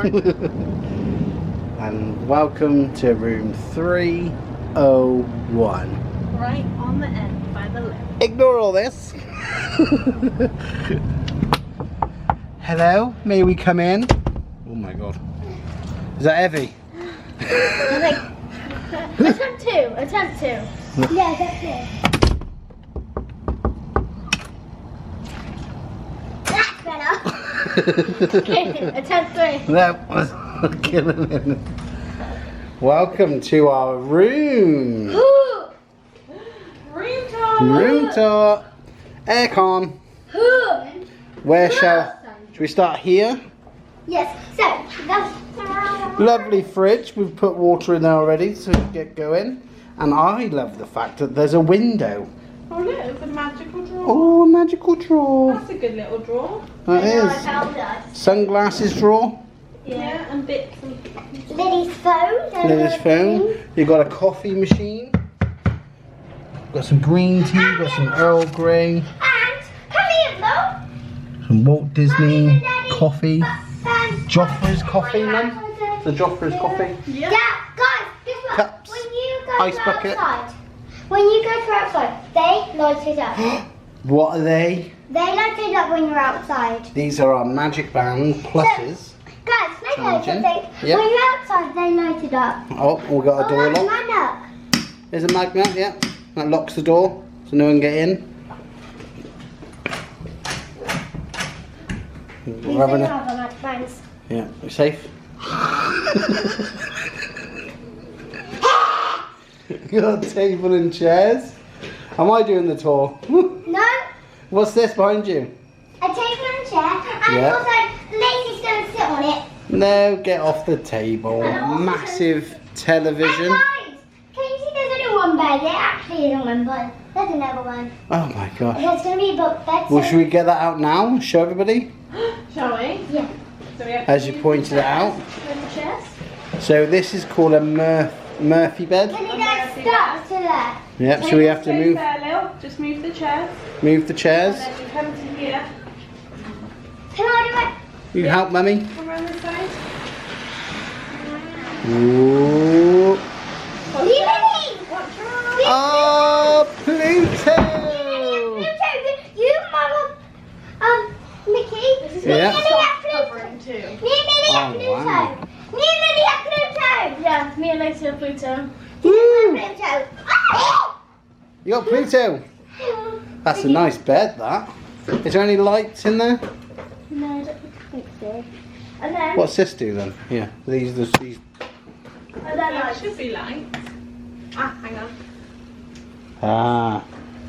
And welcome to room 301. Right on the end by the left. Ignore all this. Hello, may we come in? Oh my god. Is that heavy? Attempt two. Yeah, that's it. That's better. Okay, attempt three. That was killing it. Welcome to our room. Room tour. Room tour. Aircon. Where should we start here? Yes, so that's Lovely fridge. We've put water in there already so we can get going. And I love the fact that there's a window. Oh look, it's a magical drawer. Oh, a magical drawer. That's a good little drawer. That I is. found that. Sunglasses drawer. Yeah, and bits and Lily's phone. Lily's phone. You've got a coffee machine. Got some green tea. Got some Earl Grey. And come here, Flo. Some Walt Disney Daddy. coffee. Joffrey's coffee, Mum. The Joffrey's coffee. Yeah, guys, guess what? Cups. When you go Ice bucket. outside, when you go to outside, they light it up. What are they? They light it up when you're outside. These are our Magic Band pluses. Guys, make Challenging. it. Yep. When you're outside, they light it up. Oh, we got a door that's lock. magnet. There's a magnet, yeah. That locks the door so no one can get in. We We're having do a, have a magic bands. yeah, we're safe. Got a table and chairs. Am I doing the tour? No, What's this behind you? a table and chair, and Yeah. also Lazy's going to sit on it. No, get off the table. And Massive And television. guys, can you see there's only one bed? There actually isn't one, but there's another one. Oh my gosh. There's going to be a book bed. Well, should we get that out now? Show everybody? shall we? Yeah. So we have As you pointed it out. the chairs. So this is called a Murphy bed. Can you guys stop to that? Yep, so we have to Stay move there, Lil. Just move the chairs. the And chairs. then you come to here. Can I do it? You help, Mummy? Come around this side. Ooh. Lily! Watch your arm. Oh, Pluto! You, Mama, Mickey. Yeah. Lily at Pluto. Covering too. Me and Lily at Oh, Pluto. wow. Me and Lily at Pluto. Yeah, me and Lacey at Pluto. Woo. Pluto. You got Pluto. That's a nice bed, that. Is there any lights in there? No, I don't think so. And then, What's this do then? Yeah, these. and then There should be lights. Ah, hang on. Ah,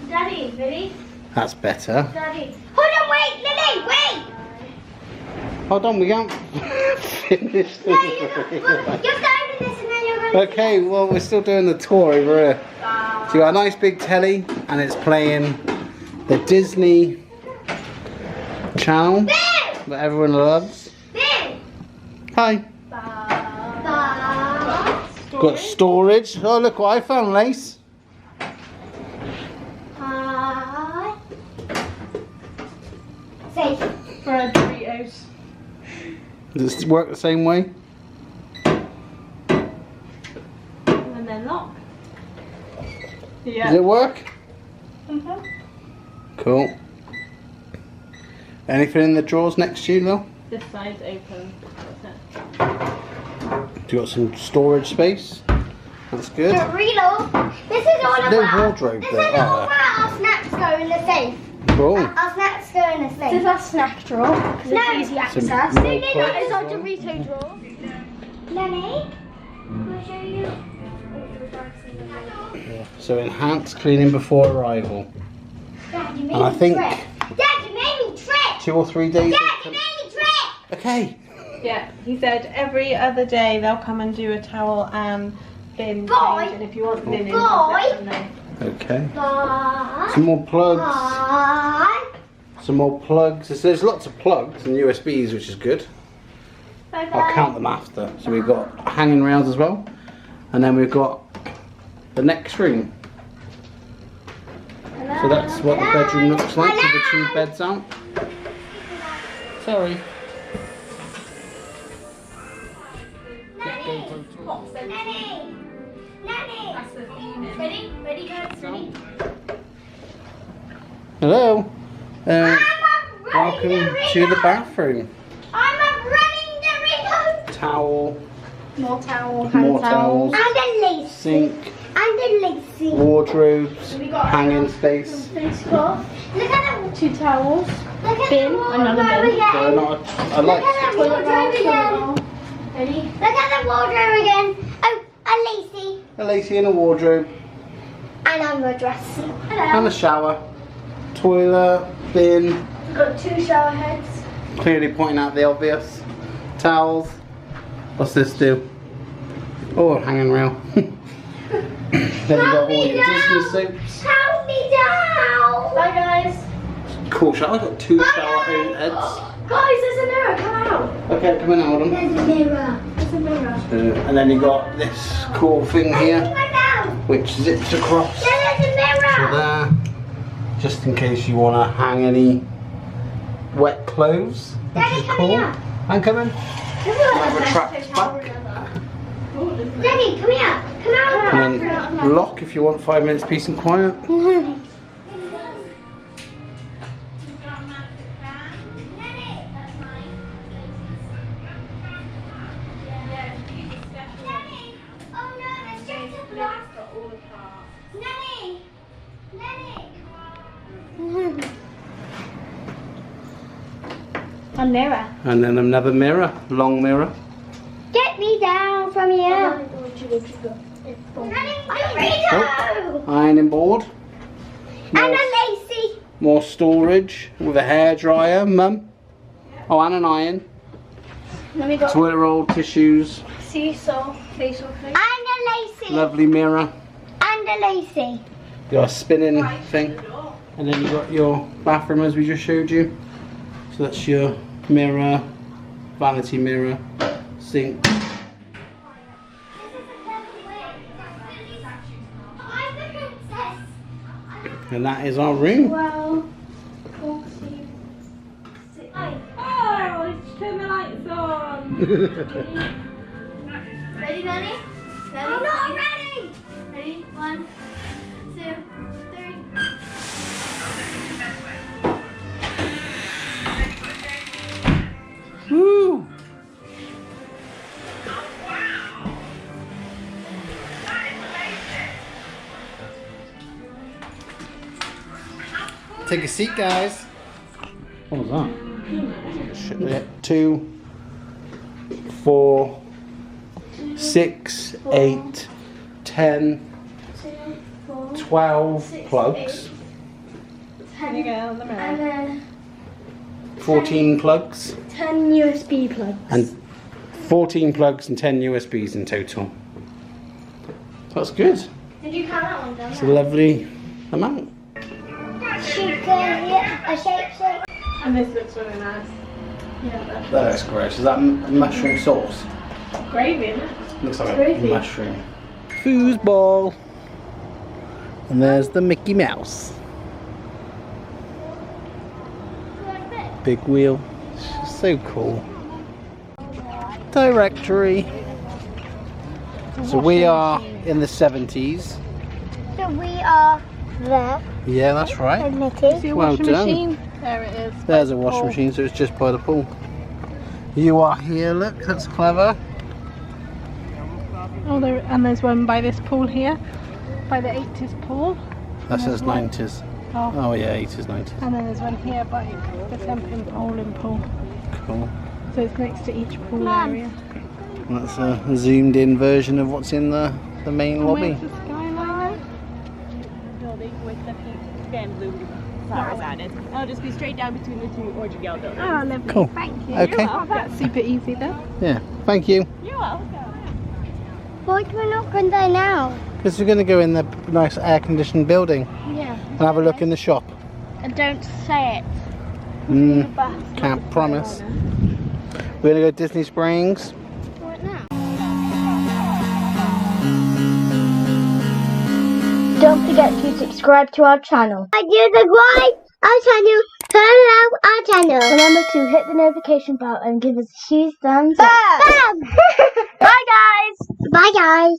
Daddy, Lily, that's better. Daddy. Hold on, wait, Lily, wait. Hold on, we can't finish No, you're not. You're going to this and then you're going to. Okay, well, we're still doing the tour over here. So you got a nice big telly, and it's playing the Disney channel that everyone loves. Boo. Hi. Bye. Got storage. Oh, look what I found, Lace. Hi. Safe. For a Doritos. Does it work the same way? And then lock. Yeah. Does it work? Mhm. Cool. Anything in the drawers next to you, though? This side's open. That's You got some storage space. That's good. But reload. This is all No about. wardrobe This there, is all are about our snacks go in the safe. Cool. Our snacks go in the safe. This is our snack drawer, because No. it's easy access. Some more That plugs is our as well. Dorito drawer. Lenny, can I show you? So enhanced cleaning before arrival. Dad, you made And I me think trip. Dad, you made me trip. 2 or 3 days. Dad, you made me trip. Okay. Yeah, he said every other day they'll come and do a towel and bin Boy. change, and if you want linen, Boy. let them know. Okay. Bye. Some more plugs. Bye. Some more plugs. There's lots of plugs and USBs, which is good. Bye. I'll count them after. So we've got hanging rails as well. And then we've got the next room. So that's what the bedroom looks like with the 2 beds out. Sorry. Ready? Ready, guys? Ready? Hello. I'm Welcome to the bathroom. I'm running the remote. Towel. More towels. More towels. And a lace. Sink. And a lacy. Wardrobes. Hanging space. Face cloth. Look at the 2 towels. Look at Bin, the another wardrobe bin. again. So not I Look like at the wardrobe again. Ready? Look at the wardrobe again. Oh, a lacy. a lacy and a wardrobe. And I'm a dress. And Hello. a shower. Toilet. Bin. We've got 2 shower heads. Clearly pointing out the obvious. Towels. What's this do? Oh, hanging rail. Then you got all your Disney soaps. Help me down. Bye, guys. Cool shower. I've got 2 shower heads. Guys, there's a mirror. Come out. Okay, come in, hold on. There's a mirror. There's a mirror. And then you got this cool thing here, Come down. which zips across to There's a mirror. there, just in case you want to hang any wet clothes, which Daddy, is come cool. here. I'm coming. That retracts back. Daddy, come here. Come out. And then lock if you want 5 minutes peace and quiet. A mirror. And then another mirror, long mirror. Get me down from here. Ironing board. And a lacy. More storage with a hairdryer, mum. Oh, and an iron. Let me go. Toilet roll, tissues. Seesaw. Facial clean. And a lacy. Lovely mirror. And a lacy. Got a spinning thing. And then you got your bathroom as we just showed you. So that's your mirror, vanity mirror, sink. And that is our room. Well. Oh, let's turn the lights on. Ready, Nanny? I'm not ready. Ready? 1, 2, 3. Woo! Take a seat, guys. What was that? Shit, yeah. 2, 4, 6, 8, 10, 12 plugs, Can you get on the mirror? And then 14 plugs, 10 USB plugs. and 14 plugs and 10 USBs in total. That's good. Did you count that one down? It's a lovely amount. A shape. And this looks really nice. Yeah, That looks great. Is that mushroom sauce? that's gravy, isn't it? Looks like Gravy. a mushroom. Foosball. And there's the Mickey Mouse. Big wheel. It's so cool. Directory. So we are in the 70's. So we are there. Yeah, that's right. Admitted. See a Well washing done. machine? There it is. There's a washing machine, so it's just by the pool. You are here, look, that's clever. Oh, and there's one by this pool here, by the 80s pool. That says 90's. Oh. Oh yeah, 80's, 90's. And then there's one here by the Sempin bowling pool. Cool. So it's next to each pool Mum. area. That's a zoomed in version of what's in the main lobby. Where's the skyline? Building with the pink and blue flowers added. It'll just be straight down between the 2 orchard yellow buildings. Oh, lovely. Cool. Thank you. Okay. Oh, that's super easy then. Yeah, thank you. You're welcome. Why do we not go there now? Because we're going to go in the nice air conditioned building Yeah. and have a look in the shop. And don't say it. Can't promise. We're going to go to Disney Springs. What now? Don't forget to subscribe to our channel. I do subscribe our channel. Turn on our channel. Remember to hit the notification bell and give us a huge thumbs up. Bam! Bye guys. Bye guys.